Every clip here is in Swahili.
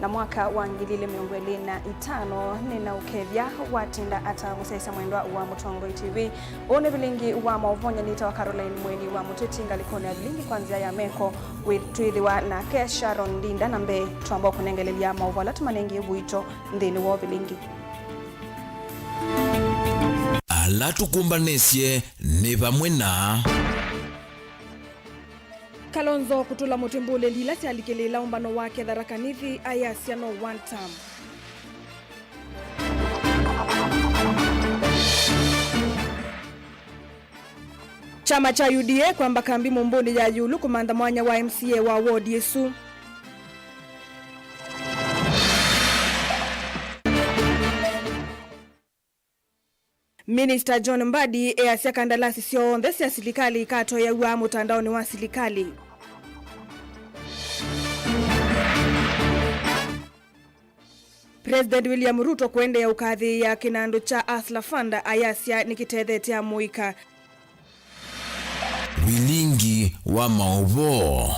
na mwaka wa 2025 nina ukevya watinda ata musesa mwendwa wa Mutongo TV one bilingi wa mauvonya nita wa Caroline Mweni wa Mutetinga likoni ya bilingi kwanzia ya meko with twithiwa na Kesha Rondinda nambe tuambao kunengelelia mauvola tumanengi buito ndini wa bilingi ala tukumbanesye ne bamwe na Kalonzo kutula Mutimbule lila alikelela umbano wake dharakanithi ayasiano one term. Chama cha UDA kwamba kambi Mumbuni ya yulu kumanda mwanya wa MCA wa ward Yesu. Minister John Mbadi easia kandalasi sio ndesi ya silikali kato ya uwa mutandaoni wa silikali. President William Ruto kuende ya ukadhi ya kinando cha Asla Fanda ayasia nikitethete ya muika. Bilingi wa mauvo.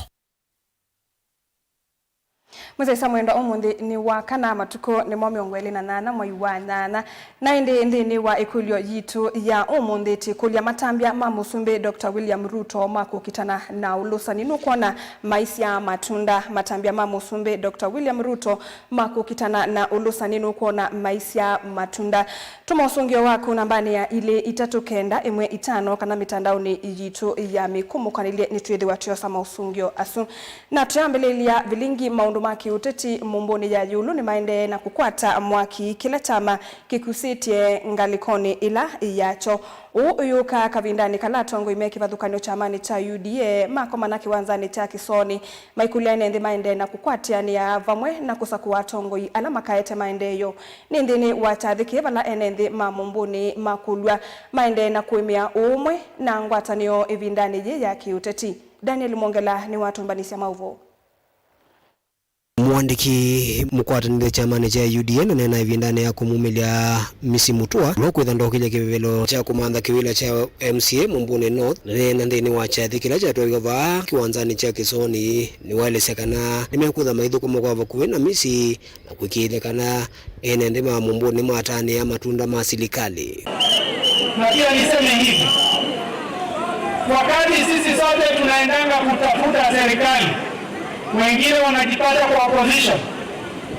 Mweze Samuendo omundi ni wa kana matuko ni mwamiongo elina nana mwaiwa nana na indi ni wa ikulio yitu ya omundi tikulia matambia mamusumbe Dr. William Ruto mako kitana na ulusa ninukona maisi ya matunda matambia mamusumbe Dr. William Ruto mako kitana na ulusa ninukona maisi ya matunda tumausungio wako nambani ya ile itatukenda imwe itano kana mitandao ni yitu ya mikumu kanilie nituedhi watu sama usungio asu na tuyambelelia vilingi maundumaki uteti Mumbuni ya yulu ni maende na kukwata mwaki kila chama kikusitie ngalikoni ila iyacho uyuka kavindani kalatongo imeki vadhukanyo chamani cha UDA mako manaki wanzani cha Kisoni maikuliane ndi maende na kukwatia ni ya vamwe na kusakuwa tongo alama kaete maendeyo nindini watadhiki vala enendi Mumbuni makulwa maende na kuimia umwe na ngwatanio evindani je ya kiuteti. Daniel Mongela ni watu mbanisi mauvo. Mwandiki mukwatanire chamani cha UDA nena ivindane ya kumumilia Misi Mutua lokwitha ndokile kivevelo cha kumanda kiwila cha MCA Mumbuni North nena ndini wachathi kila cha twegava kiwanzani cha Kisoni ni wale sekana nimekutha maithu kumukwa kuwe na Misi na kwikilekana ene ndima Mumbuni matani ya matunda masilikali. Na pia niseme hivi, wakati sisi sote tunaendanga kutafuta serikali, wengine wanajipata kwa opposition.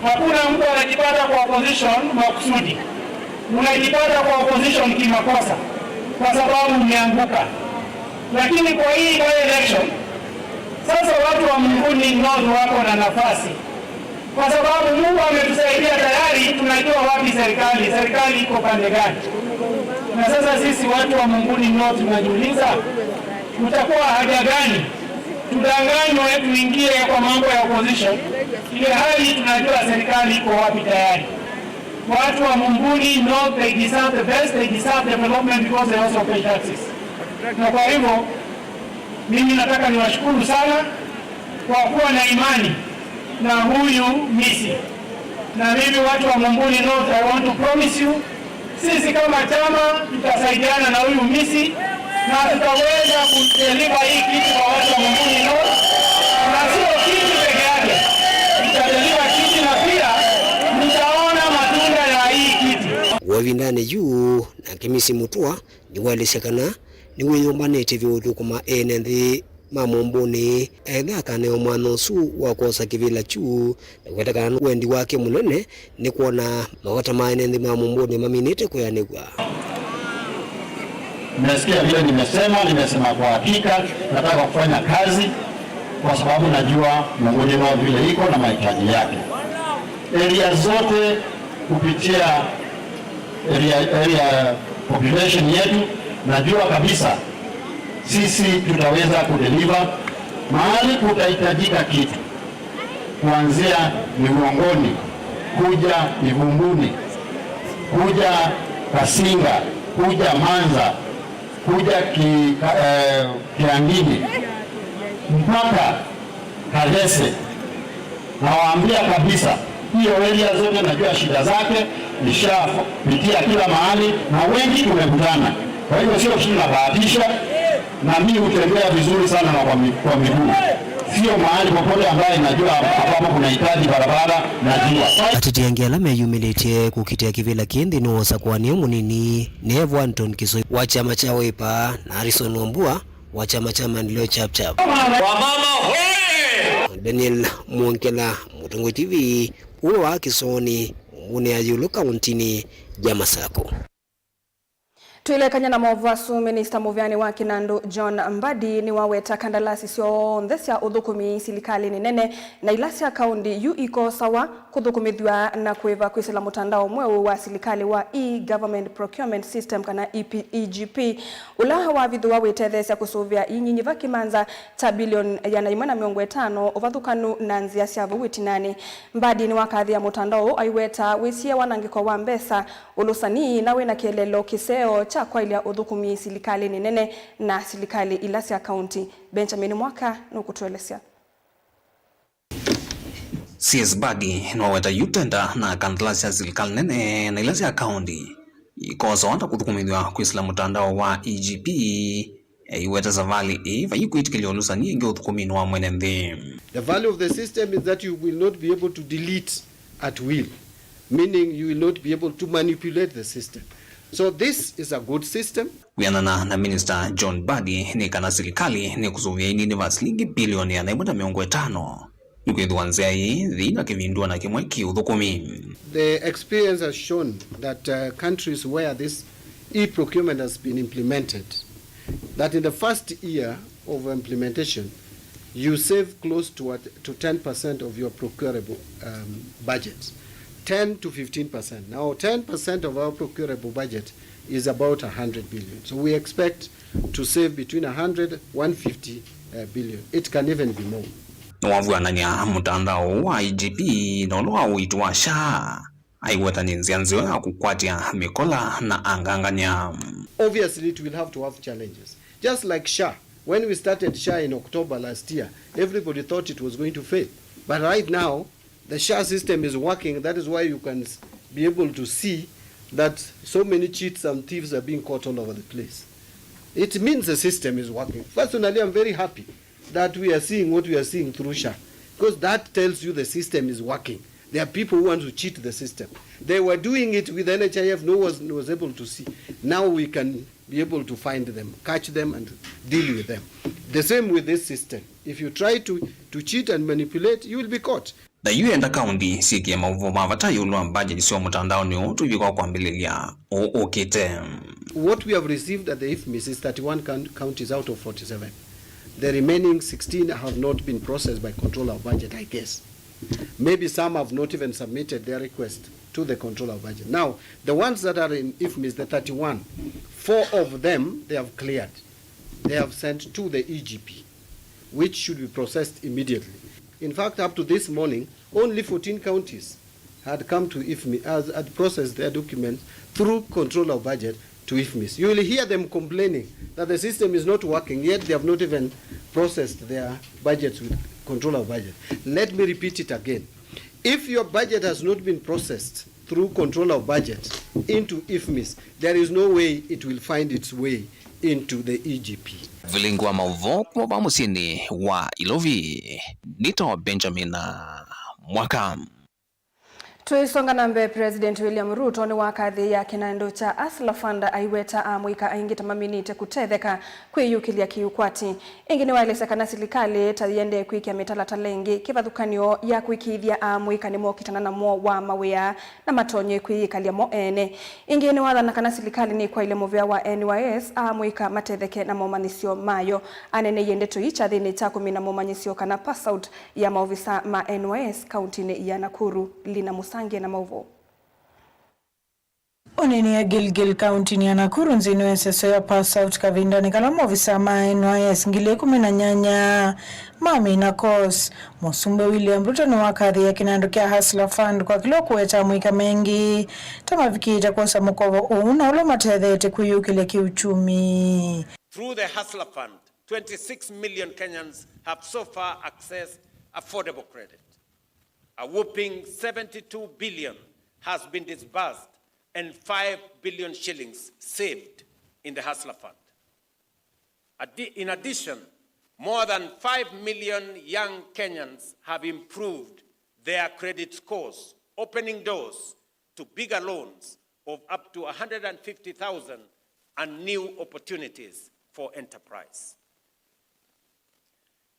Hakuna mtu anajipata kwa opposition makusudi. Unajipata kwa opposition kimakosa kwa sababu umeanguka. Lakini kwa hii election sasa watu wa Mumbuni North wako na nafasi. Kwa sababu Mungu ametusaidia tayari, tunajua wapi serikali iko pande gani. Na sasa sisi watu wa Mumbuni North tunajiuliza tutakuwa haja gani tudanganywe tuingie kwa mambo ya opposition ile hali tunajua serikali iko wapi tayari. Watu wa Mumbuni North, they deserve the best, they deserve development because they also pay taxes. Na kwa hivyo mimi nataka niwashukuru sana kwa kuwa na imani na huyu Misi. Na mimi watu wa Mumbuni North, I want to promise you, sisi kama chama tutasaidiana na huyu Misi na tutaweza kudeliver hii kitu kwa watu wa Mumbuni North. Na sio kitu peke yake, tutadeliver kitu na pia nitaona matunda ya hii kitu. Wavindane juu na Kimisi Mutua ni walesekana ni weyombanete vyotu kuma enendi Mumbuni edhakane omwanosu wakosa kivila chuu na kwetakana wendi wake munene ni kuona mawata maenendi Mumbuni maminite kuyanigwa. Nimesikia vile nimesema kwa hakika nataka kufanya kazi kwa sababu najua Mumbuni North vile iko na mahitaji yake. Area zote kupitia area population yetu najua kabisa sisi tutaweza kudeliver mahali kutahitajika kitu. Kuanzia Miongoni, kuja Mivumbuni, kuja Kasinga, kuja Manza, kuja Kiangini mpaka Kalese. Nawaambia kabisa hiyo area zote najua shida zake, nishapitia kila mahali na wengi tumekutana. Kwa hiyo sio kitu nabahatisha, na mimi hutembea vizuri sana na kwa miguu. sio mahali popote ambaye najua ambapo kunahitaji barabara najua. Atitiangiala meyumilite kukitia kivila kindi nuosa kuwania munini Nevo Anton Kisoi wa chama cha Wiper na Harrison Wambua wa chama cha Maendeleo Chapchap. Wamama hoye! Daniel Mwonkela, Mutungu TV, uwe wa Kisoni, mune Ayulu kauntini Jamasako. Tuilekanya na movasu Minister Muvyani wa Kinandu John Mbadi ni waweta kandalasi sio ndesya uthukumi silikali ni nene na ilasi ya kaundi yu iko sawa kuthukumithwa na kuiva kwisila mutandao mweu wa silikali wa e-government procurement system kana EGP ulaha wa vithu wa wetethesya kusuvya inyinyiva kimanza ta bilioni ya 150 uvathukanu na nzia sya vuwitinani. Mbadi ni wakathi ya mutandao aiweta wisie wanangiko wa mbesa ulusani na wena kielelo kiseo cha kwa ilia uthukumi silikali ni nene na silikali ilasi ya kaunti. Benjamin Mwaka nukutuelesya. CS Bagi nwaweta yutenda na kandalasi ya silikali nene na ilasi ya kaunti ikosa wanda kuthukumithwa kwisila mutandao wa EGP iweta zavali iva yikuitikili olusani inge uthukumini wa mwene nthi. The value of the system is that you will not be able to delete at will, meaning you will not be able to manipulate the system. So this is a good system. Wianana na Minister John Mbadi ni kana silikali ni kusuvia inini vaslingi bilioni ya 150 yukwithuanzia hii dhina kivindua na kimwe kiuthukumi. The experience has shown that countries where this e-procurement has been implemented, that in the first year of implementation you save close to 10% of your procurable budget. 10 to 15%. Now 10% of our procurable budget is about 100 billion. So we expect to save between 100 150 billion. It can even be more. Wavuananya mutandao wa EGP nolo uitwa SHA aiweta ni nzianzio ya kukwatia mikola na anganganya. Obviously it will have to have challenges. Just like SHA. When we started SHA in October last year, everybody thought it was going to fail. But right now the SHA system is working. That is why you can be able to see that so many cheats and thieves are being caught all over the place. It means the system is working. Personally, I'm very happy that we are seeing what we are seeing through SHA, because that tells you the system is working. There are people who want to cheat the system. They were doing it with NHIF, no one was able to see. Now we can be able to find them, catch them and deal with them. The same with this system. If you try to cheat and manipulate, you will be caught. Na yuenda kaunti siki ya mauvo mavata yulua budget sio mutandao ni utu yukwa kwa mbililia okite. What we have received at the IFMIS is 31 counties out of 47. The remaining 16 have not been processed by controller of budget, I guess. Maybe some have not even submitted their request to the controller of budget. Now, the ones that are in IFMIS, the 31, 4 of them, they have cleared. They have sent to the EGP, which should be processed immediately. In fact, up to this morning, only 14 counties had come to IFMIS, had processed their documents through control of budget to IFMIS. You will hear them complaining that the system is not working, yet they have not even processed their budgets with control of budget. Let me repeat it again. If your budget has not been processed through control of budget into IFMIS, there is no way it will find its way into the EGP. Vilingwa mauvo kwa bamusini wa Ilovi. Nito Benjamin Mwaka. Tuisonga nambe President William Ruto ni wakathi ya kinando cha Asla Fund aiweta amwika aingita maminite kutetheka kwiyukilia kiukwati. Ingine waelesa kana silikali tayende kuikia mitala talengi kivathukanio ya kuikithia amwika ni mokitana na mo wa mawea na matonye kuikalia mo ene. Ingine wathana kana silikali ni kwa ile movea wa NYS amwika matetheke na momanisio mayo. Anene yende tuicha dhini taku mina momanisio kana pass out ya maofisa ma NYS kauntini ya Nakuru Lina Musange na mauvo. Oneni ya Gilgil County ni ya Nakuru nzino ya seso ya pass out kavinda ni kala movisa ma NYS ngile kumena nyanya mami na kos. Musumbe William Ruto ni wakathi ya kinando kia Hustler Fund kwa kilo kuweta mwika mengi. Tama vikita kwa samukovo una ulo matethete kuyukile kiuchumi. Through the Hustler Fund, 26 million Kenyans have so far accessed affordable credit. A whopping 72 billion has been disbursed and 5 billion shillings saved in the Hustler Fund. In addition, more than 5 million young Kenyans have improved their credit scores, opening doors to bigger loans of up to 150,000 and new opportunities for enterprise.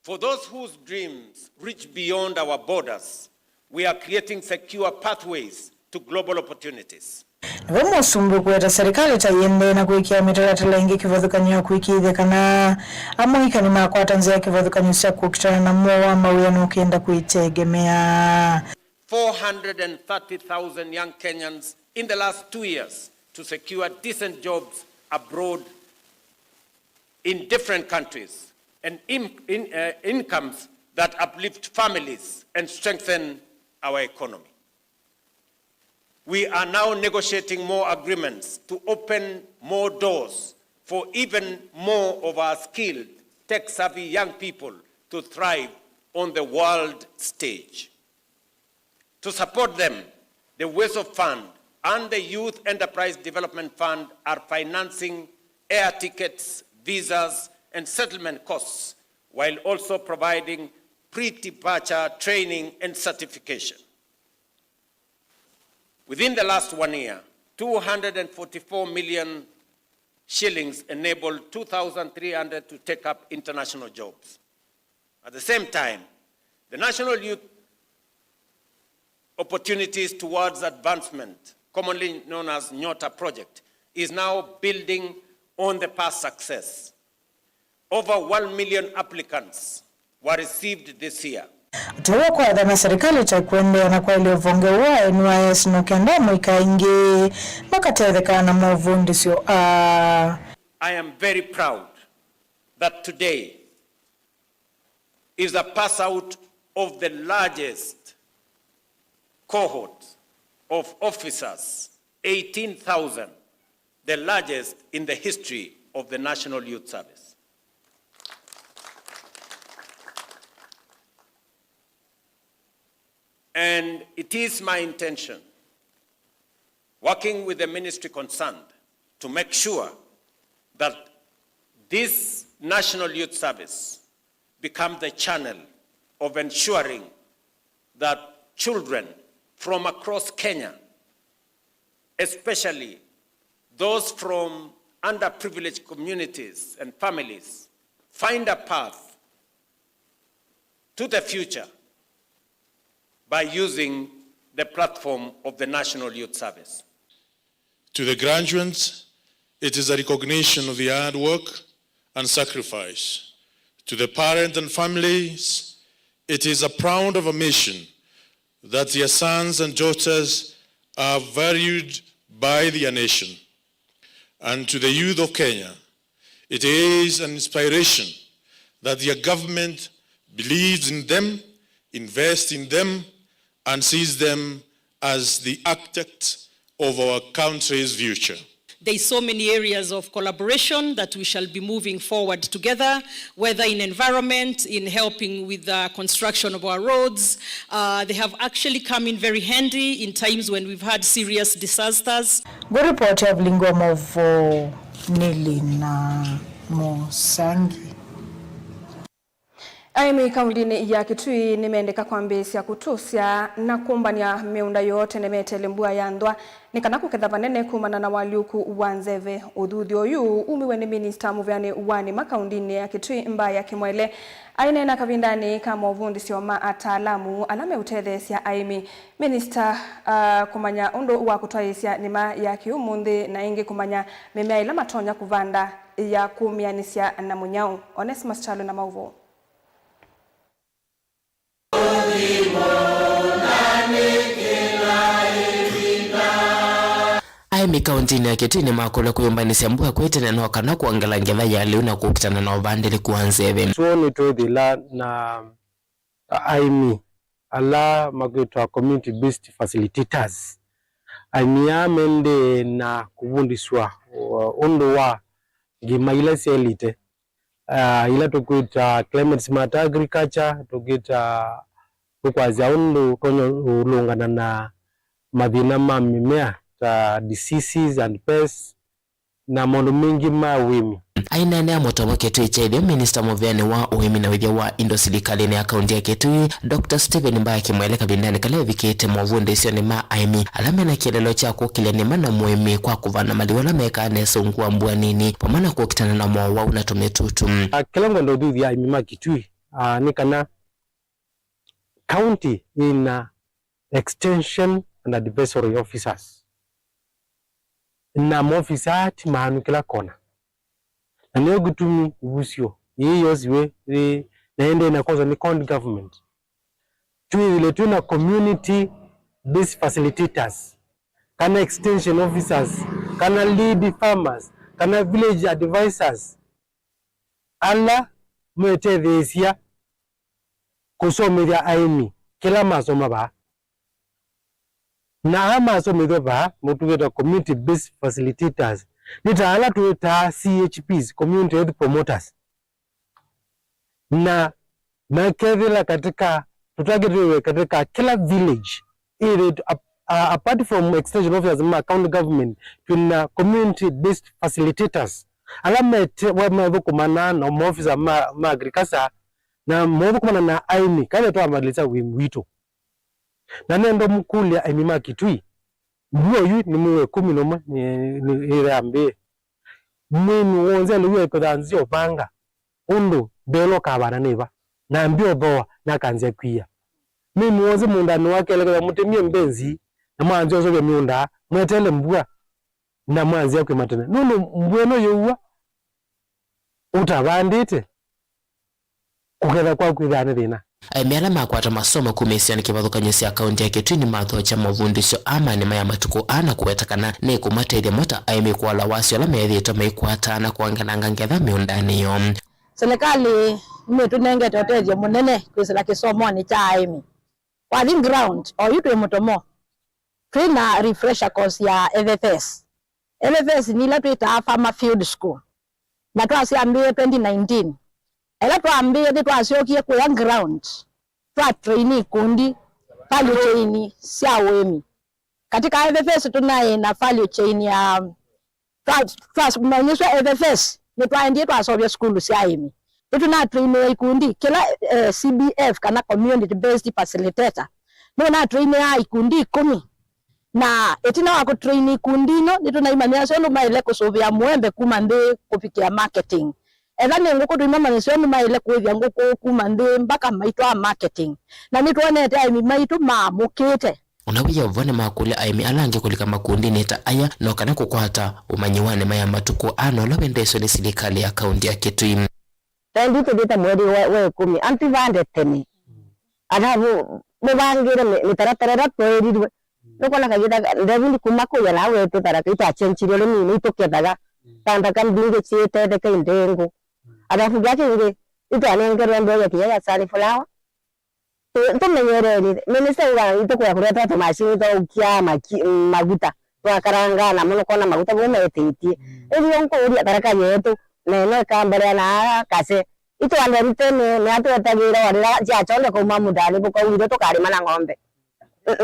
For those whose dreams reach beyond our borders, we are creating secure pathways to global opportunities. Vemo sumbu kweta serikali tayende na kuikia mitaratala ingi kivathukanyo kuikithia kana amuika ni makwata nzia kivathukanyo sia kukitana na mwa mawiyanu ukienda kuitegemea. 430,000 young Kenyans in the last 2 years to secure decent jobs abroad in different countries and incomes that uplift families and strengthen our economy. We are now negotiating more agreements to open more doors for even more of our skilled, tech-savvy young people to thrive on the world stage. To support them, the WESO Fund and the Youth Enterprise Development Fund are financing air tickets, visas, and settlement costs, while also providing pre-departure training and certification. Within the last 1 year, 244 million shillings enabled 2,300 to take up international jobs. At the same time, the National Youth Opportunities Towards Advancement, commonly known as Nyota Project, is now building on the past success. Over 1 million applicants were received this year. Tuwa kwa dhana serikali chakwende na kwa ili uvonge wa NYS nukenda mwika ingi makatereka na mwavundi sio. I am very proud that today is a pass out of the largest cohort of officers, 18,000, the largest in the history of the National Youth Service. And it is my intention, working with the ministry concerned, to make sure that this National Youth Service becomes the channel of ensuring that children from across Kenya, especially those from underprivileged communities and families, find a path to the future by using the platform of the National Youth Service. To the graduates, it is a recognition of the hard work and sacrifice. To the parents and families, it is a proud of a mission that their sons and daughters are valued by their nation. And to the youth of Kenya, it is an inspiration that their government believes in them, invests in them, and sees them as the architects of our country's future. There are so many areas of collaboration that we shall be moving forward together, whether in environment, in helping with the construction of our roads. They have actually come in very handy in times when we've had serious disasters. Go report ya Vlingwa Movo Nili na Mosangi. Aimi kaundini ya Kitui nimeendeka kwa mbesi ya kutusia na kumbania meunda yote nemetelembua yandwa nikanaku kethavanene kumana na waliuku wanzeve udhudhi oyu umiwe ni minister muvyani wani makaundini ya Kitui mbaya kimwele aine na kavindani kama uvundi sioma ataalamu alame utethesia aimi minister kumanya undo wa kutwaisia nima ya kiumundi na ingi kumanya mimea ila matonya kuvanda ya kumianisia na munyao. Onesimus Chalo na mauvo. Aimi kauntini ya Kitui ni makula kuyumbanisia mbuga kwete na wakana kuangala ngela ya leo na kukitana na wabandili kuanzeve. Suoni tuodhila na aimi ala magwetwa community based facilitators. Aimi ya mende na kuvundiswa undo wa gimaila sielite. Ila tukuita climate smart agriculture, tukuita kukwazia undo konyo ulungana na madhina mimea ta diseases and pests na maundu mingi ma wimi. Aina ya motomo Kitui chaithio Minister Muveani wa uimi na withia wa indo sirikalini ya kaunti ya Kitui Dr. Stephen Mbaya kimweleka bindani kale vikite mwavundi isio ni maa aimi alame na kielelo cha kukilia ni mana muimi kwa kuvana maliwala meka nesungua mbua nini pamana kukitana na mwawa unatumetutu. Kilango ndo duthi ya aimi maa Kitui ni kana county in extension and advisory officers na maofisati maanu kila kona na niyo gutumi ubusio iyo ziwe naende na koza ni county government tuile tuna community based facilitators kana extension officers kana lead farmers kana village advisors ala mwete thesia kusomithia aimi kila masoma ba na ama somithio ba mutugeta community based facilitators nitaala tuita CHPs community health promoters na kethila katika tutagetiwe katika kila village ile apart from extension officers ma county government tuna community based facilitators alamete wa madhukumana na maofisa ma agriculture na madhukumana na aimi kale to amadilisa wimwito na nendo mkulia aimi ma Kitui mbuo yu ni mwe 10 noma ni ile ambe mwini wonze luwe kodanzi opanga undo belo kabana neba na mbio doa na kanze kwia mimi wonze mundani wake lekeza mutemie mbenzi na mwanzi oso miunda mwetele mbua na mwanzi yakwe matene nuno mbweno yuwa utabandite kuketha kwa kwithana thina. Miala makwata masomo kumesiani kivathukanyisi ya kaunti ya Kitui ni mathocha mavundisyo ama ni maya matuku ana kuwetakana ni kumateithia mota aimi kuala wasio la methito meikwata na kuangananga ngetha miundani yo. Serikali imetunengete uteithio munene kwisira kisomoni cha aimi. Wathi ground o yutu mutomo twina refresher course ya FFS. FFS ni la twita Farmer Field School na twasiambie 2019. Ela tuambie ndi twasiokie kwa ground twa trainee kundi value chain sia wemi katika FFS tunaye na value chain ya twa FFS ni twaendie twasobia school sia wemi tuna trainee kundi kila CBF kana community based facilitator na trainee ya ikundi 10 na etina wako trainee kundi no ni tunaimania sio maile kusobia mwembe kuma ndi kufikia marketing. Edhani nguko tuimama nisoni maile kuithia nguko kumande mpaka maitwa marketing na nitwonete aimi maitu mamukite unawia vone makule aimi alange kulika makundi neta aya no kana kukwata umanyiwane maya matuko ano lawendeso ni serikali ya kaunti ya Kitui tendi tudita mwedi we 10 antivande teni adabu mubangire mitaratara tweririwe nokona kagita ndabindi kumako yala wetu taraka ita chenchiro ni itoketaga tanda kambinge chiete de ndengo adafu gake nge italenga ndo ya pia sari flower tumenyere ni minister wa itoko kuleta tamashini to ukia maguta to karanga na muno kona maguta bome etiti iyo nko uri ataraka yetu nene kambere na kase ito ande ritene ne ato atagira wala ja chole ko mamudali ko wiro to kari mana ngombe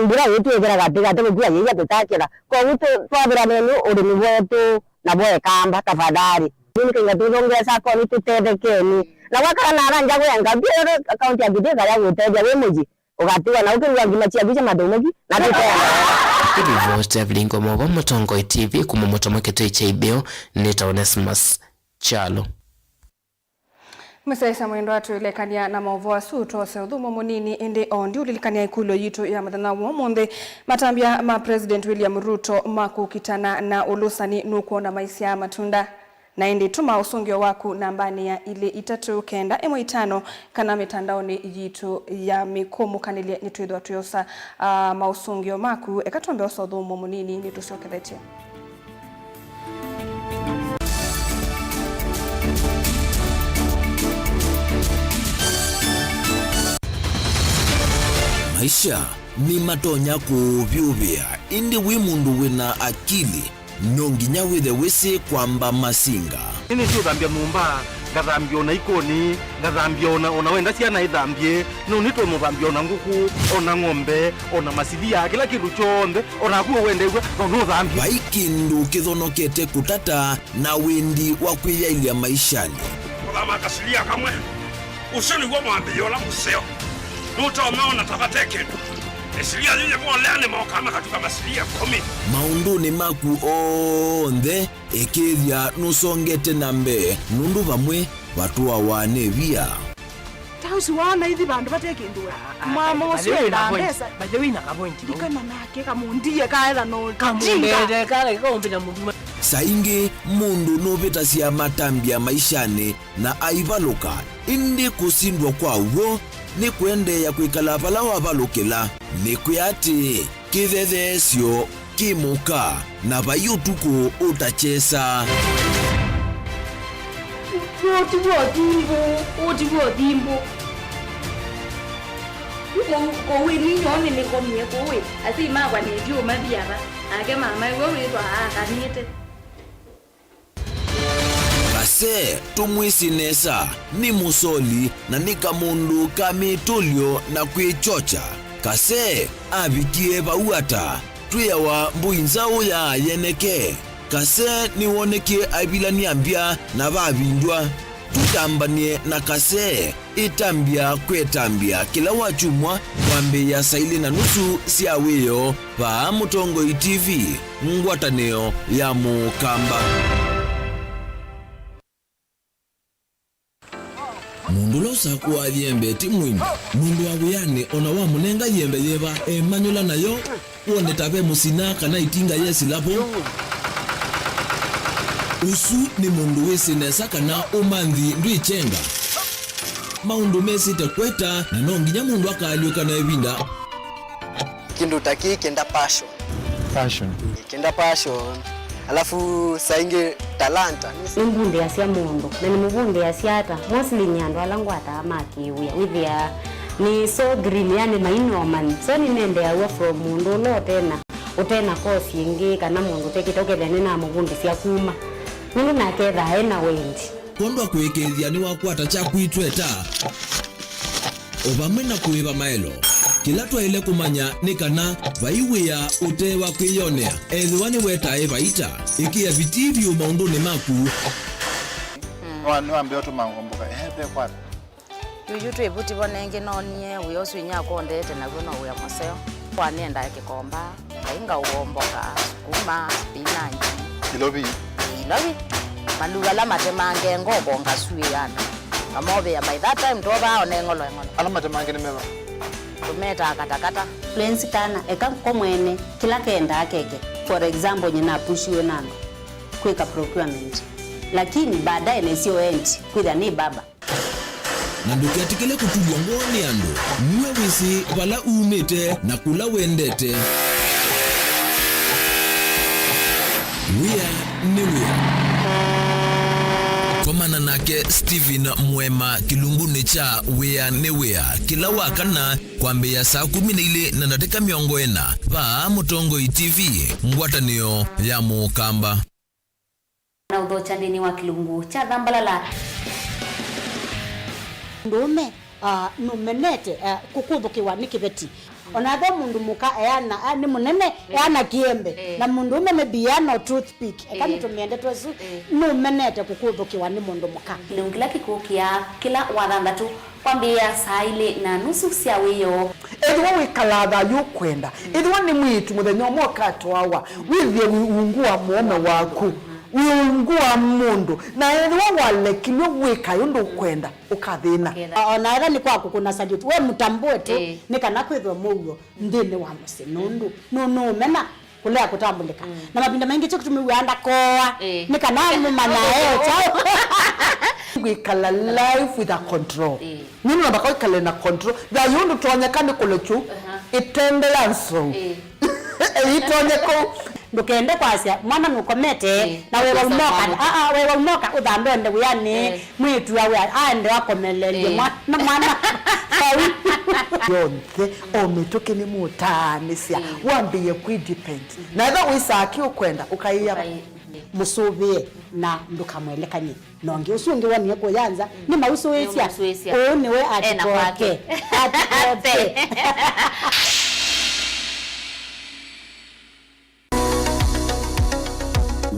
ndira yetu egera gatiga to kuya yeya tutakira ko uto twabira nenu uri ni wetu na boye kamba tafadhali nini kingatuzongea sako ni tutethekeni na wakana na aranja kuyenga bia account ya gidega ya uteja wemuji ukatiwa na ukiwa ngimachia bicha madomogi na tutenda Ibi vote vlingo mwa Mutongo TV kumomotomo Kitui chaibeo nita Onesmus Chalo. Msesa mwendo watu ilekania na mauvua suto se udhumo munini indi ondi ulilikania ikulo yitu ya madana uomunde matambia ma President William Ruto makukitana na ulusani nuko na maisi ya matunda na indi tuma usungio waku nambani ya ile 395 kana mitandaoni yitu ya mikomu kanilie nituidwa tuyosa mausungio maku ekatombe osa udhumo munini nitusokedeche. Maisha ni matonya kuvyuvia indi wimundu wina akili nonginya withe wisi kwamba masinga ini tu gambia mumba ngathambia ona ikoni ngathambia ona wenda ciana ithambie no nito muthambia ona nguku ona ng'ombe ona masilia kila kindu chonde ona kuo wende no thambia vaikindu kithonokete kutata na windi wa kwiyailia maishani Kama kasilia kamwe usoni wa mwambio la museo nutaomeona tabateke esilia yeye mwalene mwakama katika masilia 10 maunduni maku onthe ikithia nusongete nambe nundu vamwe vatua wanevia tausi wana hithi bandu batekindwe mama uswe ndesa bajewina kapointi dikana nake kamundie kaela no kamundede kale kombina mundu saingi mundu nuvitasia matambia maishani na aivaluka indi kusindwa kwaw'o ni kuendeea kwikala vala wavalukila ni kwiati kithethesyo kimuka na vayutuku utachesa otivotimbo kowe ninyone nikomie kowe asimakwa nedio mathiava ake mama iwe witwa akanite kase tumwisinesa ni musoli na ni kamundu kamitulyo na kwichocha kase avikie vauata twiyawa mbuinzau ya yeneke kase niwonekie avilania mbya na vavindwa tutambanie na kase itambia kwetambia kila wachumwa wambe ya saili na nusu siawiyo va Mutongoi TV ngwatanio ya Mukamba. Mundu losa kuwa yembe timwini mundu wawiyane ona wa munenga yembe yeva emanyula nayo uone tabe musina kana itinga yesi lapo usu ni mundu wisinesa kana umanthi ndwichenga maundu mesite kweta na nonginya mundu akaliuka na evinda kindu taki kenda passion alafu saingi talanta nimbunde asia mundu na nimbunde asiata mostly nyandu alangwata amakiwia withia ni so green yani mainoman so nimende awa from mundu lo utena kosi ingi kana mundu tekitokethene na mubunde cia kuma ningi naketha ena wendi kondwa kwikithia ni wakwata cha kwitweta ovamwena kuiva maelo kila twaile kumanya ni kana vaiwia utewa kwiyonea ethiwani wetae vaita ikia vitivyo maunduni maku niwambia tumangomboka ehe kwa yuyu twebuti bonenge nonie wiyosu inyakondete naguo no wia museo kwanenda kikomba kainga uomboka sukuma spinach ilobi maluga la matemange ngoko ngasuyana amobe ya by that time toba onengolo ala matemange ni meva tumeta katakata lensi kana eka komwene kila kenda akeke for example nyina pushiwe nano kweka procurement lakini baadaye nesio enti kwitha ni baba na ndukiatikile kutulwa ngoni andu mwe wisi vala umite na kula wendete wia ni wia komana nake Steven Mwema kilunguni cha wia ni wia kila wakana kwambia saa 12 na nateka miongo ena va Mutongoi TV ngwatanio ya Mukamba na udhocha ndini wa kilungu cha dhambalala ndume numenete kukumbukiwa nikibeti onatho mundu muka eana ni munene eana kiembe na mundu ume biano toothpick kama tumiende twesu numenete kukumbukiwa ni mundu muka kila kikukia kila wathandatu kwambia saile na nusu cia wiyo ethwa wikalatha yukwenda ethwa ni mwitu muthenya mwoka twawa withie wiungua muome waku wiungua mundu na ethwa walekilwe wika yundu kwenda ukathina ona era ni kwaku kuna salute we mutambue tu ni kana kwithwa muyo ndini wa musinundu no mena kulea kutambulika na mapinda mengi cyo kutumiwanda koa ni kana mumana chao wikala life with a control nini nabako ikale na control da yundu tuonyekane kule chu itendelanso itonyeko ndukende kwasia mwana nukomete na wewe umoka wewe umoka udambende uyani mwitu yawe ande wakomelelie mwana yonke ometoke ni mutanisia wambie ku depend na tho wisaki ukwenda ukaiya musubie na ndukamwelekanye nonge usungi wani ko yanza ni mausuisia niwe atikoke atikoke.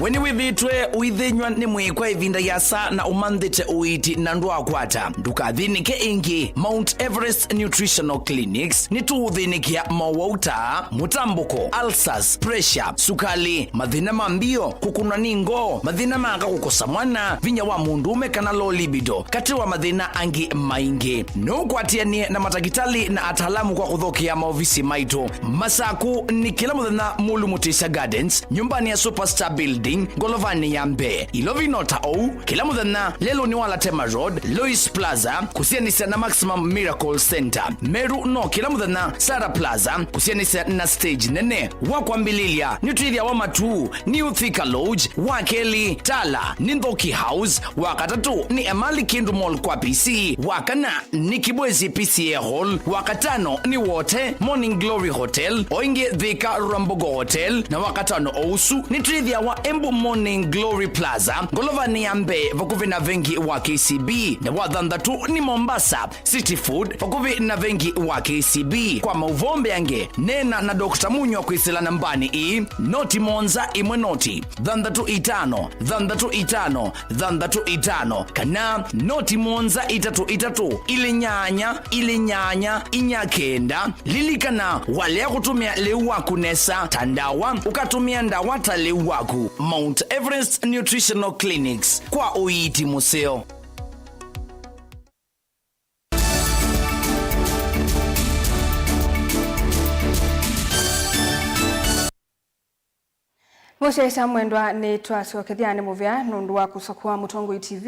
Weni withitwe uithinywa ni mwikwa ivinda yasa na umanthite uiti na ndwakwata ndukathinike ingi. Mount Everest Nutritional Clinics ni tuuthinikia mawauta, mutambuko, ulcers, pressure, sukali, mathina mambio, kukuna ningo, mathina manga kukosa mwana, vinya wa mundume kana low libido, kati wa mathina angi maingi. Nukwatianie na matagitali na atalamu kwa kuthokia maofisi maitu. Masaku ni kila muthenya Mulu Mutisha Gardens, nyumbani ya Superstar Building, Golovani ya Mbe. Ilovinota ou kila muthenya lelo ni wala Tema Road, Lois Plaza kusianisa na Maximum Miracle Center. Meru no kila muthenya Sara Plaza kusianisa na stage nene. Wakwambililia nitwithia wa matu ni Uthika Lodge, Wakeli Tala ni Nthoki House, wakatatu ni Emali Kindu Mall kwa PC, wakana ni Kibwezi PCA Hall, wakatano ni Wote Morning Glory Hotel, oinge Thika Rambogo Hotel, na wakatano ousu ni twithia wa Embu Morning Glory Plaza, Golovani ya Mbe vakuvi na vengi wa KCB, na wathanthatu ni Mombasa City Food vakuvi na vengi wa KCB. Kwa mauvombe yange nena na Dr. Munyo kwisila nambani i noti monza imwe noti thanthatu itano kana noti monza itatu ili nyanya inyakenda lilikana wale ya kutumia leu waku nesa tandawa ukatumia ndawa ta leu waku. Mount Everest Nutritional Clinics kwa uiti museo. Mushesha mwendwa ni twasokethiane muvya nundu wa kusokwa Mutongo TV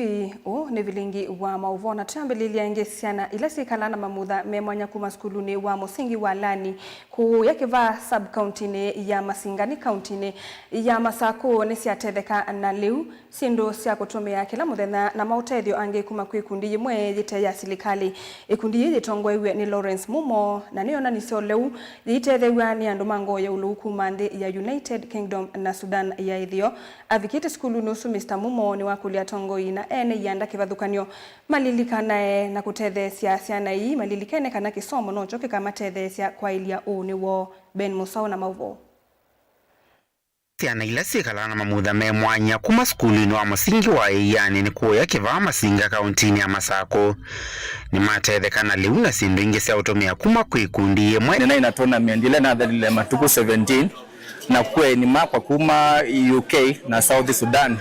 ni vilingi wa mauvona tuambelilia ingesiana ila sikala na mamutha memwanya kuma skuluni wa musingi wa Lani ku yakiva sub county ya Masingani county ya Masako ni siatetheka na liu sindo sia kutumia kila muthenya na mautethio ange kuma kwikundi imwe yite ya silikali. Ikundi yitongwa iwe ni Lawrence Mumo na niona nisio leu yitethewa ni andu mango ya uluku mande ya United Kingdom na Sudan ya ithio avikite skulu nusu Mr. Mumo ni wakulia tongoi na ene yanda kivathukanio malilikanae na kutethesia ciana ii malilikene kana kisomo no choke kama tethesia kwa ilia ni wo Ben Musau na mauvo. Ciana ila sikala na mamutha me mwanya kuma skulu wa musingi wa yani ni kuya kiva Masinga kaunti ya Masako ni matethekana liu na sindu ingi cia utumia kuma kwikundi imwe na ina tournament ile na dhalile matuku 17 na kwe ni makwa kuma UK na South Sudan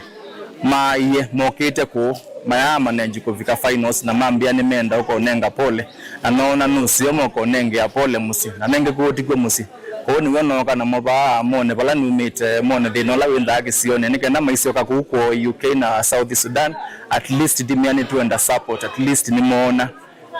ma iye mokite ku mayama nenji kufika finals na mambia ni menda uko nenga pole anaona nusi yomoko nenge ya pole musi na nenge kuotikwe musi ko ni wono kana moba mone bala ni mite mone de no la wenda akisione ni kenda maisio ka ku UK na South Sudan at least dimiani tuenda support at least ni mona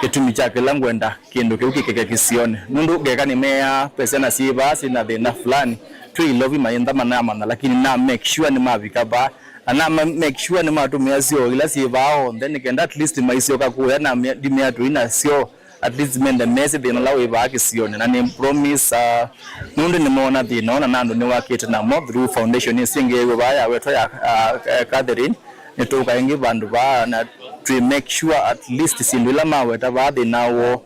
kitumi chake langu enda kindu kiukike kisione nundu geka ni mea pesa na si basi na de na fulani tuilovi mayenda manama na lakini na make sure ni mavika ba na make sure ni matumia sio ila si bao then kenda at least maisio kakuya na dimia tu ina sio at least mende message de no lawe ba kisione na ni promise nundu ni mona de no na ndo ni wakete na Mob Through Foundation ni singe we ba ya weto ya Catherine nitoka ingi bandu ba na to make sure at least sindula maweta ba de nawo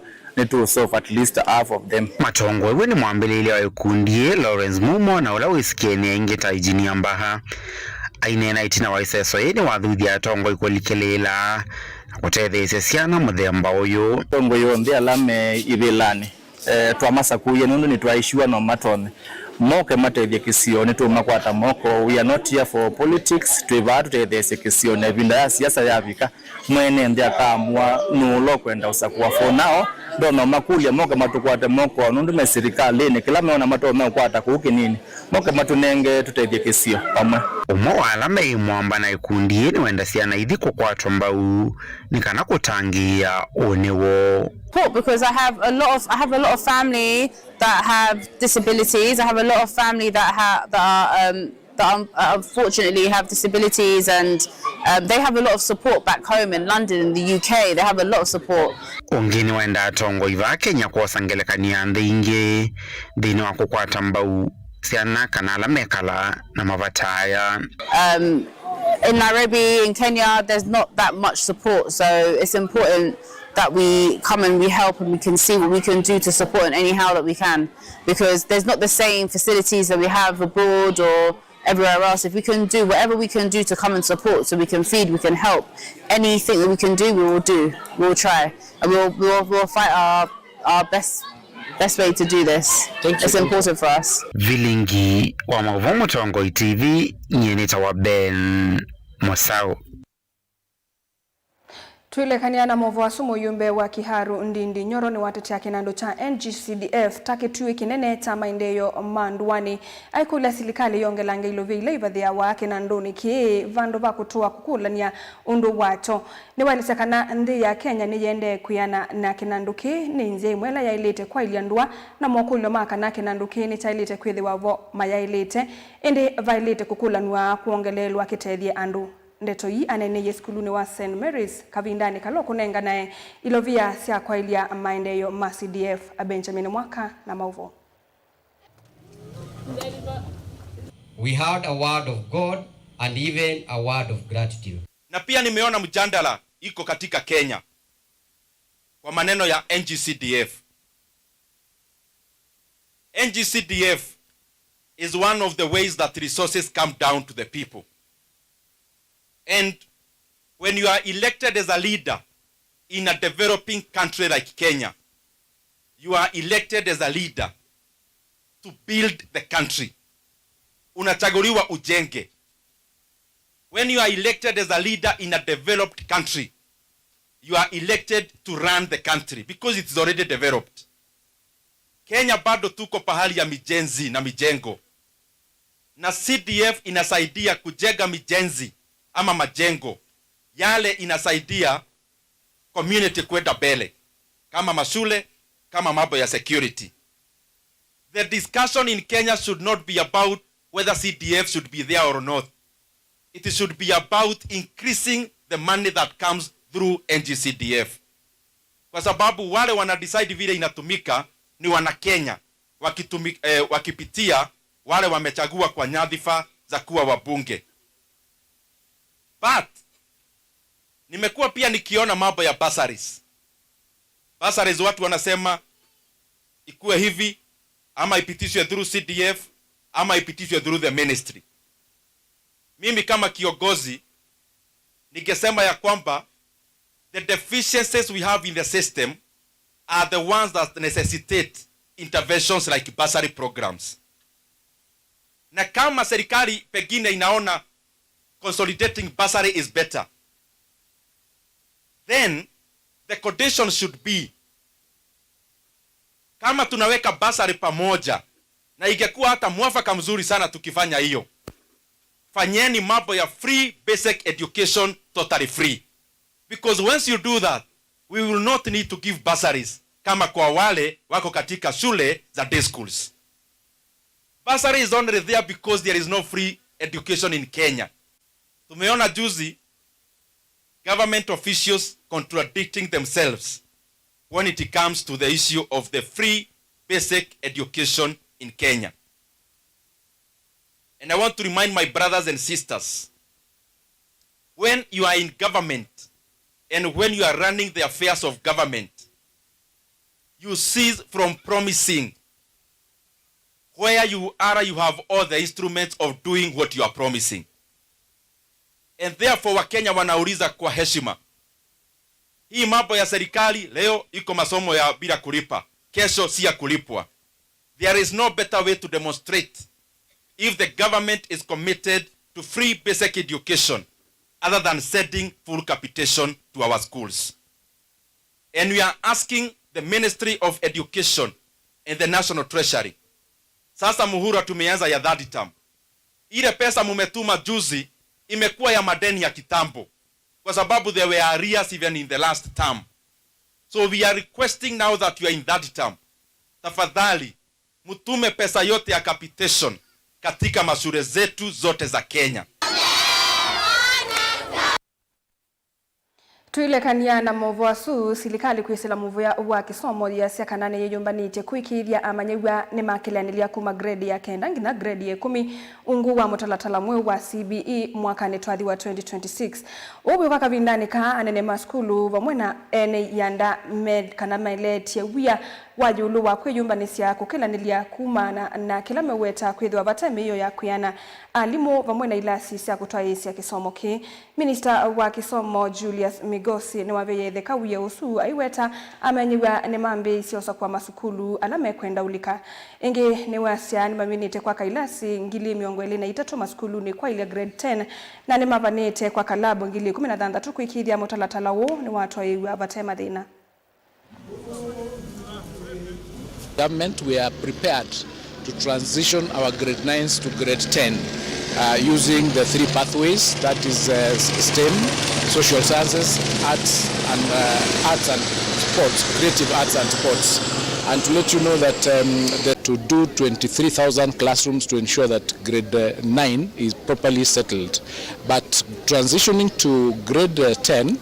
to solve at least half of them. Matongo we ni mwambelele wa ikundi Lawrence Mumo na ula wisikeni ingeta ijini ambaha ainena itina wa iseso yeni wathuthi ya tongo ikolikelela kutethesia ciana muthemba uyu tongo yo ndi alame ivilani twa Masakuye nundu ni twaishua no matone moke matethia kisione tu makwata moko we are not here for politics tuiva tutethesia kisione vinda ya siasa yavika mwene ndi akamwa nulo kwenda usakuwa for now dono makulia moke matukwate moko nundu me serikali ni kila meona matome ukwata kuki nini moke matunenge tutethia kisio pamwe umo wala me mwamba na ikundi ni wenda ciana ithi kukwatwa mbau ni kana kutangia onewo because I have a lot of family that have disabilities. I have a lot of family that unfortunately have disabilities, and they have a lot of support back home in London, in the UK. They have a lot of support. Ongini wenda tongo iva Kenya kwa sangelekania ndinge dini wa kukwata mbau siana kana la mekala na mavataya. In Nairobi, in Kenya, there's not that much support, so it's important that we come and we help and we can see what we can do to support in any how that we can, because there's not the same facilities that we have abroad or everywhere else. If we can do whatever we can do to come and support, so we can feed, we can help, anything that we can do, we will do. We will try, and we'll fight our best way to do this. It's important for us. Vilingi wa Mavumo Tongo TV nyenita wa Ben Mosau. Tuilekania na movu wa sumo yumbe wa Kiharu Ndindi Nyoro ni watetea kinando cha NGCDF take tuwe kinene ta maendeleo manduani aikula silikali yongelange ilove ile ibadhia wa kinando ni ki vando ba kutoa kukulania undu wacho ni walisekana ndi ya Kenya ni yende kuyana na kinando ki ni nze mwela ya ilete kwa iliandua na mwakulo maka na kinando ki ni cha ilete kwezi wavo maya ilete indi vailete kukulanua kuongelelwa kitedhie andu ndeto hii anene yeskuluni wa St. Mary's kavindani kaloko nenga nae ilovia siya kwa ilia maendeleo ma CDF Benjamin Mwaka na Mauvo. We heard a word of God and even a word of gratitude. Na pia nimeona mjandala iko katika Kenya kwa maneno ya NGCDF. NGCDF is one of the ways that resources come down to the people. And when you are elected as a leader in a developing country like Kenya, you are elected as a leader to build the country. Unachaguliwa ujenge. When you are elected as a leader in a developed country, you are elected to run the country because it is already developed. Kenya bado tuko pahali ya mijenzi na mijengo. Na CDF inasaidia kujenga mijenzi ama majengo yale inasaidia community kwenda mbele kama mashule, kama mambo ya security. The discussion in Kenya should not be about whether CDF should be there or not. It should be about increasing the money that comes through NGCDF. Kwa sababu wale wana decide vile inatumika ni wana Kenya wakipitia wale wamechagua kwa nyadhifa za kuwa wabunge. But nimekuwa pia nikiona mambo ya bursaries. Bursaries watu wanasema ikuwe hivi ama ipitishwe through CDF ama ipitishwe through the ministry. Mimi kama kiongozi ningesema ya kwamba the deficiencies we have in the system are the ones that necessitate interventions like bursary programs. Na kama serikali pengine inaona consolidating bursary is better, then the condition should be kama tunaweka bursary pamoja, na ingekuwa hata mwafaka mzuri sana tukifanya hiyo. Fanyeni mambo ya free basic education totally free, because once you do that we will not need to give bursaries kama kwa wale wako katika shule za day schools. Bursary is only there because there is no free education in Kenya. Tumeona juzi government officials contradicting themselves when it comes to the issue of the free basic education in Kenya. And I want to remind my brothers and sisters, when you are in government and when you are running the affairs of government, you cease from promising. Where you are, you have all the instruments of doing what you are promising. And therefore Wakenya wanauliza kwa heshima, hii mambo ya serikali leo iko masomo ya bila kulipa, kesho si ya kulipwa. There is no better way to demonstrate if the government is committed to free basic education other than sending full capitation to our schools. And we are asking the Ministry of Education and the National Treasury. Sasa muhula tumeanza ya third term. Ile pesa mumetuma juzi imekuwa ya madeni ya kitambo, kwa sababu there were arrears even in the last term. So we are requesting now that you are in that term, tafadhali mutume pesa yote ya capitation katika mashule zetu zote za Kenya. Tuilekania na movu asu silikali kwisila movu ya wa kisomo ya siaka nane yeyombanite kuikiithia amanyegwa ni makilanilia kuma grade ya kenda ngina grade ya 10 ungu wa mutalatala mwe wa CBE mwaka netwathi wa 2026 ubi kwa kavindani ka anene maskulu vamwena ene yanda med kana mailetie wia wajulu wa kwiyumbanisia kukilanilia kuma na kila meweta kwithwa batame yo ya kuyana alimu vamwena ilasi sia kutwaisi ya kisomo ki Minister wa kisomo Julius Migosi ni waveyethe kawiye usu aiweta amenyiwa ni mambe siosa kwa masukulu alame kwenda ulika ingi ni wasia ni maminite kwa kailasi ngili miongo elina itatu masukulu ni kwa ile grade 10 na ni mavanite kwa kalabu ngili 16 kuikithia mutalatala wo ni watu wa batema dhina. Government, we are prepared to transition our grade 9s to grade 10 using the 3 pathways, that is STEM, social sciences, arts and sports, creative arts and sports. And to let you know that to do 23,000 classrooms to ensure that grade 9 is properly settled. But transitioning to grade 10,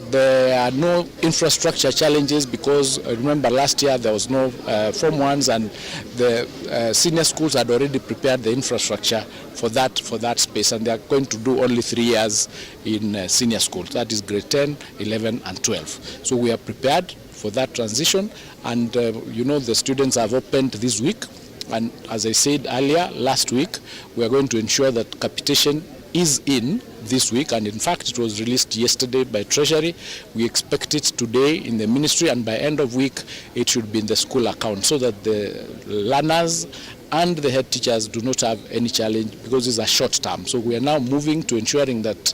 there are no infrastructure challenges because remember last year there was no Form 1s and the senior schools had already prepared the infrastructure for that space, and they are going to do only 3 years in senior schools. That is grade 10, 11 and 12. So we are prepared for that transition, and you know, the students have opened this week, and as I said earlier, last week we are going to ensure that capitation is in this week, and in fact it was released yesterday by Treasury. We expect it today in the ministry, and by end of week it should be in the school account, so that the learners and the head teachers do not have any challenge, because it's a short term. So we are now moving to ensuring that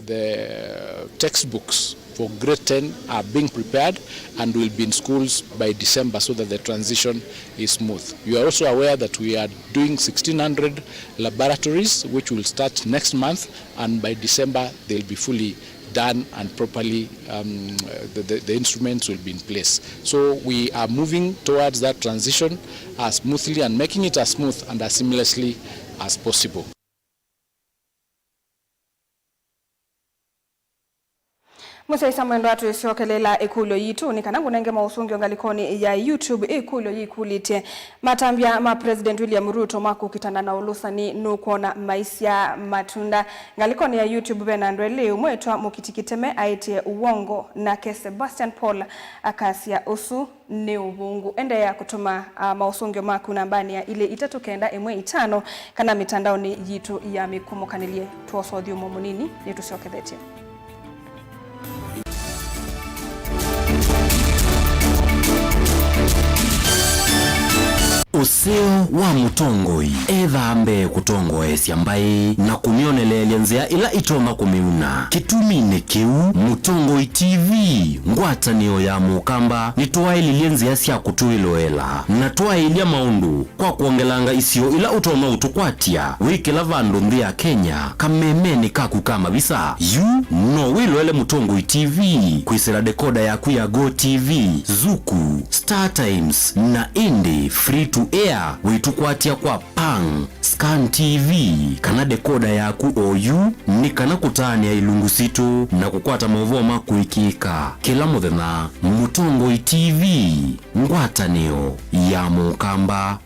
the textbooks for grade 10 are being prepared and will be in schools by December, so that the transition is smooth. You are also aware that we are doing 1,600 laboratories, which will start next month, and by December they'll be fully done and properly the instruments will be in place. So we are moving towards that transition as smoothly and making it as smooth and as seamlessly as possible. Musaisa mwendo watu isiokelela ikulo yitu ni kanangu nenge mausungi ongalikoni ya YouTube ikulo yikulite matambia ma President William Ruto maku kitanda na ulusani nukuona maisha matunda ngalikoni ya YouTube benandwe leo mwetwa mukitikiteme aitie uongo na ke Sebastian Paul akasia usu ni ubungu ende ya kutuma mausungi maku nambani ya ile itatu kenda emwe 5 kana mitandao ni yitu ya mikumu kanilie tuosodhi umomunini yetu siokedhetia. Useo wa mutongoi ethambe kutongoesya mbai na kumionelelya nzia ila itoma kumiuna kitumine kiu Mutongoi TV ngwatanio ya mukamba nitwaililie nzia sya kutuiloela na twailia maundu kwa kuongelanga isio ila utoma utukwatia wikila vandu nthi ya Kenya kamemeni kaku kama visa yu no wiloele Mutongoi TV kwisira dekoda yaku ya Go TV, Zuku, Star Times na Indie free to air witukwatia kwa Pang, Scan TV kana dekoda yaku OU ni kana kutania ilungu situ na kukwata mauvua makuikika kila muthenya. Mutongoi TV ngwatanio ya mukamba.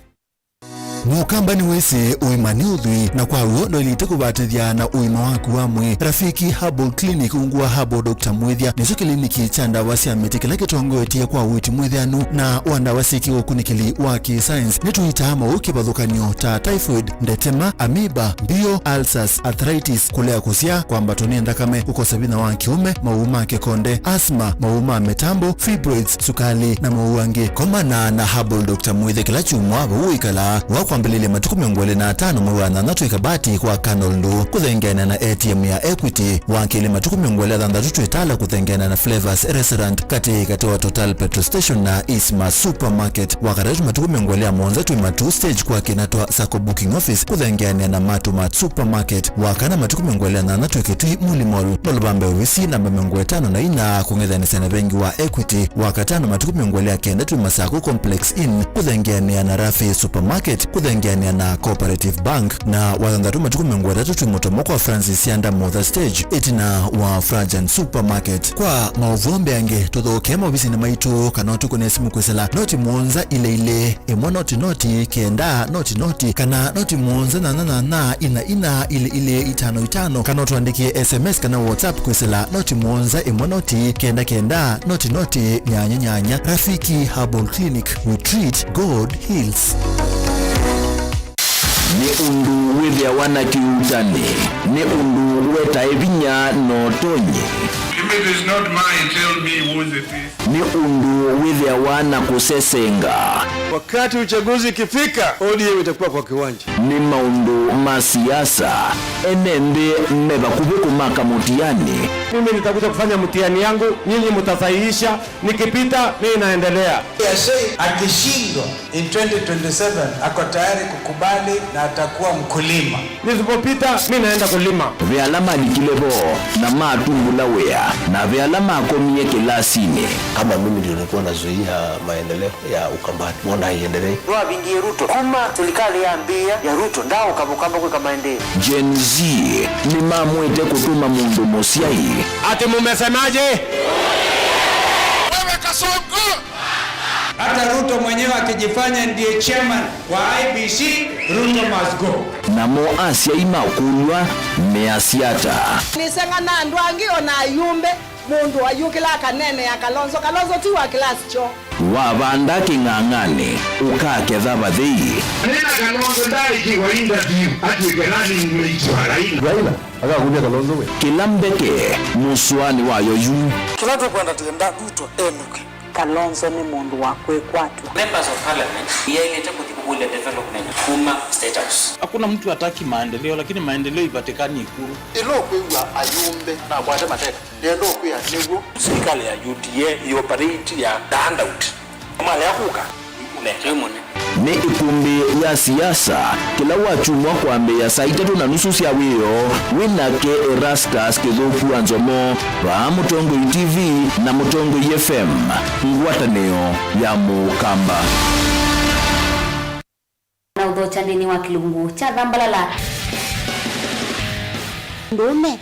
Mukamba ni wese uimani udhui na kwa uo ndo ilite kubatithia na uima waku wamwe. Rafiki Herbal Clinic ungua Herbal Dr. Mwithia niso kliniki cha ndawa cia miti kila kitongoetie kwa witi mwithianu na wandawa siki ukunikili wa ki-science nituita mauki bathukanio ta typhoid, ndetema, amoeba, bio, ulcers, arthritis, kulea kusia kwa mbatoni ndakame, ukosabina wa kiume, mauma kekonde, asma, mauma metambo, fibroids, sukali na mauange. Komana na Herbal Dr. Mwithia kila chumwa uikala kwambelele matuku 25 mwana na tuikabati kwa kanolndu kuthengena na ATM ya Equity wakile matuku 23 kuthengena na Flavors Restaurant kati wa Total Petrol Station na Isma Supermarket wakati matuku 12 stage kwa kinatwa Sako Booking Office kuthengena na Matumat Supermarket wakana matuku 24 kiti Mulimol nolubambe ovisi na 5 na ina kungethani sana bengi wa Equity wakatana matuku 29 Masako Complex Inn kuthengena na Rafi Supermarket kuthengiania na Cooperative Bank na wathanthatu matuku 3 twimotomo kwa Francis Yanda Mother Stage itina wa Frajan Supermarket. Kwa mauvombe ange tuthuke maofisi na maitu kana tukune simu kwisela noti muonza ile imwe noti kenda noti kana noti muonza na ina ile 55 kana tuandikie SMS kana WhatsApp kwisela noti muonza imwe noti kenda noti nyanya. Rafiki Herbal Clinic, we treat, God heals. Ni undu withia wana kiutani, ni undu weta evinya notonye. If it is not mine, tell me whose it is. Ni undu withia wana kusesenga. Wakati uchaguzi kifika, ODM itakuwa kwa kiwanja. Ni maundu masiasa, enende mmeba kubiku maka mutiani. Mimi nitakuja kufanya mtihani yangu, nyinyi mtasahihisha, nikipita mimi naendelea. Akishindwa in 2027 ako tayari kukubali na atakuwa mkulima. Nisipopita mimi naenda kulima. Vyalama likilebo na matumbula wea na vyalama akomie kilasini. Kama mimi ndio nilikuwa nazuia maendeleo ya Ukambani, mbona haiendelee? Roa bingi Ruto kuma serikali yaambia ya Ruto ndao kabukamba kwa maendeleo. Gen Z ni mamwete kutuma mundu mosiai. Ati mumesemaje? Wewe Kasongo! Hata Ruto mwenyewe akijifanya ndiye chairman wa IBC, Ruto must go. Namo Asia imakulwa measiata. Nisengana ndwangi ona yumbe mundu ayukila kanene ya Kalonzo ti wa class cho. Wabanda kingangane ukaketha bathii. Nina Kalonzo ndai kiwa interview atuikelani ngulitwa Raila. Akakuja Kalonzo we. Kilambeke muswani wayo yu. Tunataka kwenda tenda Ruto enuke. Kalonzo ni mundu wa kwekwatu. Members of parliament yailete kutibule development kuma state house. Hakuna mtu hataki maendeleo, lakini maendeleo ipatikani Ikulu. Ilo kwewa ayumbe na kwate mateka. Ndio kweya nego Serikali ya UDA operate ya handout. Mali ya kuka unekemone. Ni ikumbi ya siasa kila wachumwa kwambe ya saa 3:30 cia wiyo winake Erastus Kithuku Anzomo wa Mutongo TV na Mutongo FM ngwatanio ya Mukamba na udhocha ndini wa kilungu cha Dhambalala ndume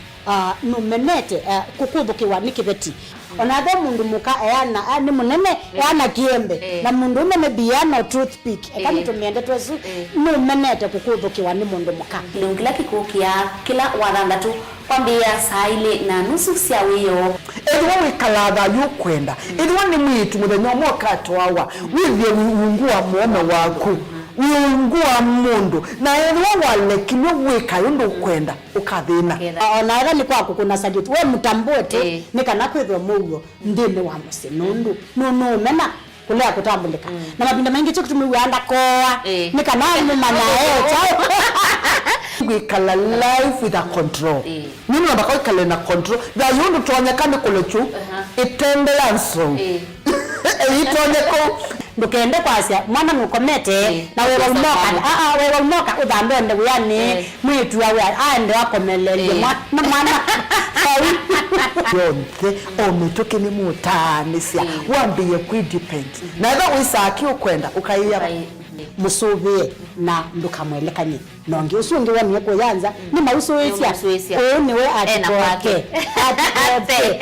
numenete kukumbukiwa nikibeti onatho mundu muka eana ni munene eana kiembe na mundu umene biano toothpick kama tumiende twesu numenete kukumbukiwa ni mundu muka kila kikukia kila wathandatu kwambia saa 4:30 cia wiyo Edwa wikalaga yukwenda edwa ni mwitu muthenya mwaka twawa withie wiungua muome waku wiungua mundu na edwa wale kinyo wika yundu kwenda ukathina ona era ni kwaku kuna sagiti we mutambute nikana kwithwa mugo ndine wa musinundu nunu mena kulea kutambulika na mabinda mengi tukutumiwanda koa nikana mumana chao wikala life with a control nini nabaka wikala na control da yundu tuonyekane kulechu itendelanso itonyeko ndukende kwasia mwana nukomete na wewe umoka wewe umoka udambende uyani mwitu wa aende wakomelele mwana yonke ometoke ni mutanisia wambie ku depend na eba wisaki ukwenda ukaiya musubie na ndukamwelekanye nongi usungi wani ko yanza ni mausuisia ni we atitoke atitoke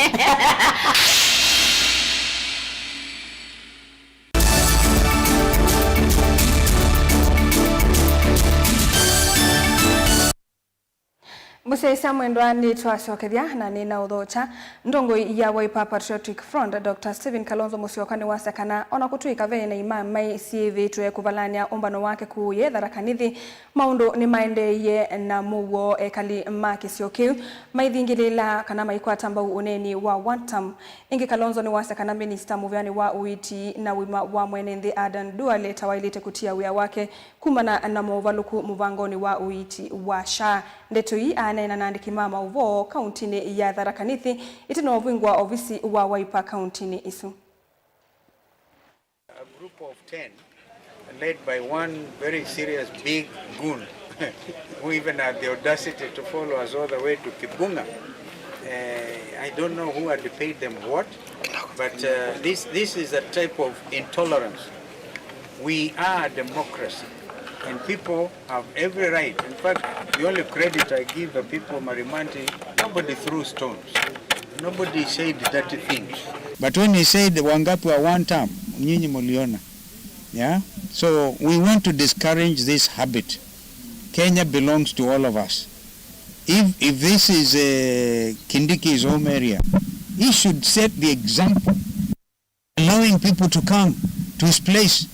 Museisa mwendwani twacokethia na nina uthocha ndongo ya Wiper Patriotic Front Dr. Stephen Kalonzo Musyoka ni wasakana ona kutuika vene imamai sievitwe kuvalania umbano wake kuye dharakanithi maundu ni maendeye na muwo ekali makisyokiu maithingilila kana maikwata mbau uneni wa wantam ingi Kalonzo ni wasakana minister muvyani wa uiti na wima wa mwenendi Adan Duale tawailite kutia wia wake kumana na muvaluku muvangoni wa uiti wa SHA ndeto hii anena nandiki mama uvo kauntini ya Tharakanithi itino vingwa ofisi wa Wiper kauntini isu. A group of 10 led by one very serious big goon who even had the audacity to follow us all the way to Kibunga. I don't know who had paid them what, but this is a type of intolerance. We are a democracy. and people have every right. In fact, the only credit I give the people of Marimanti, nobody threw stones. Nobody said dirty things. But when he said wangapi wa one term, nyinyi muliona. Yeah? So we want to discourage this habit. Kenya belongs to all of us. If this is Kindiki's home area, he should set the example, allowing people to come to his place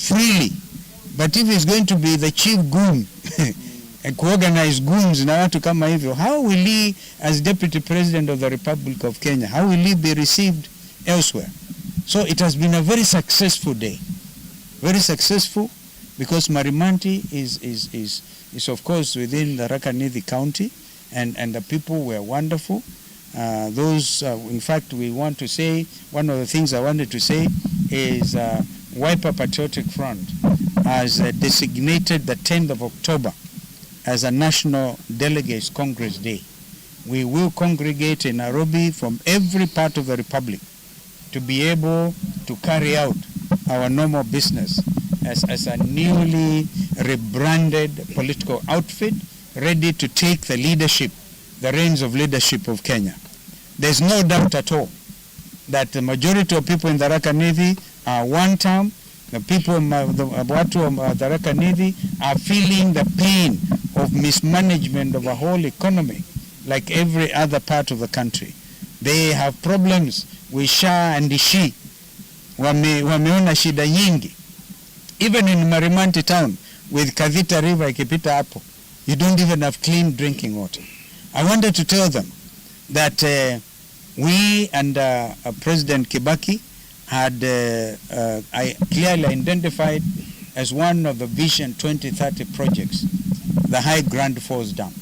freely. But if he's going to be the chief goon, and organize goons na watu kama hivyo, how will he, as Deputy President of the Republic of Kenya, how will he be received elsewhere? So it has been a very successful day. Very successful, because Marimanti is of course within the Tharaka Nithi County, and the people were wonderful. In fact, we want to say, one of the things I wanted to say is Wiper Patriotic Front has designated the 10th of October as a National Delegates Congress Day. We will congregate in Nairobi from every part of the Republic to be able to carry out our normal business as a newly rebranded political outfit, ready to take the reins of leadership of Kenya. There's no doubt at all that the majority of people in Tharaka Nithi are one term. The people of Tharaka Nithi are feeling the pain of mismanagement of a whole economy like every other part of the country. They have problems with SHA and Ishi. Wameona shida nyingi. Even in Marimanti town, with Kavita River ikipita hapo, you don't even have clean drinking water. I wanted to tell them that we and President Kibaki had clearly identified as one of the Vision 2030 projects, the High Grand Falls Dam.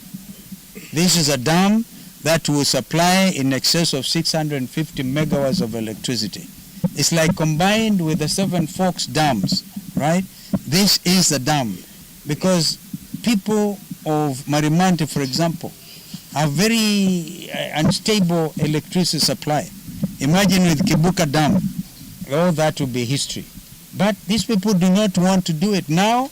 This is a dam that will supply in excess of 650 megawatts of electricity. It's like combined with the Seven Forks dams, right? This is the dam, because people of Marimanti, for example, have very unstable electricity supply. Imagine with Kibuka Dam, all that will be history. But these people do not want to do it. Now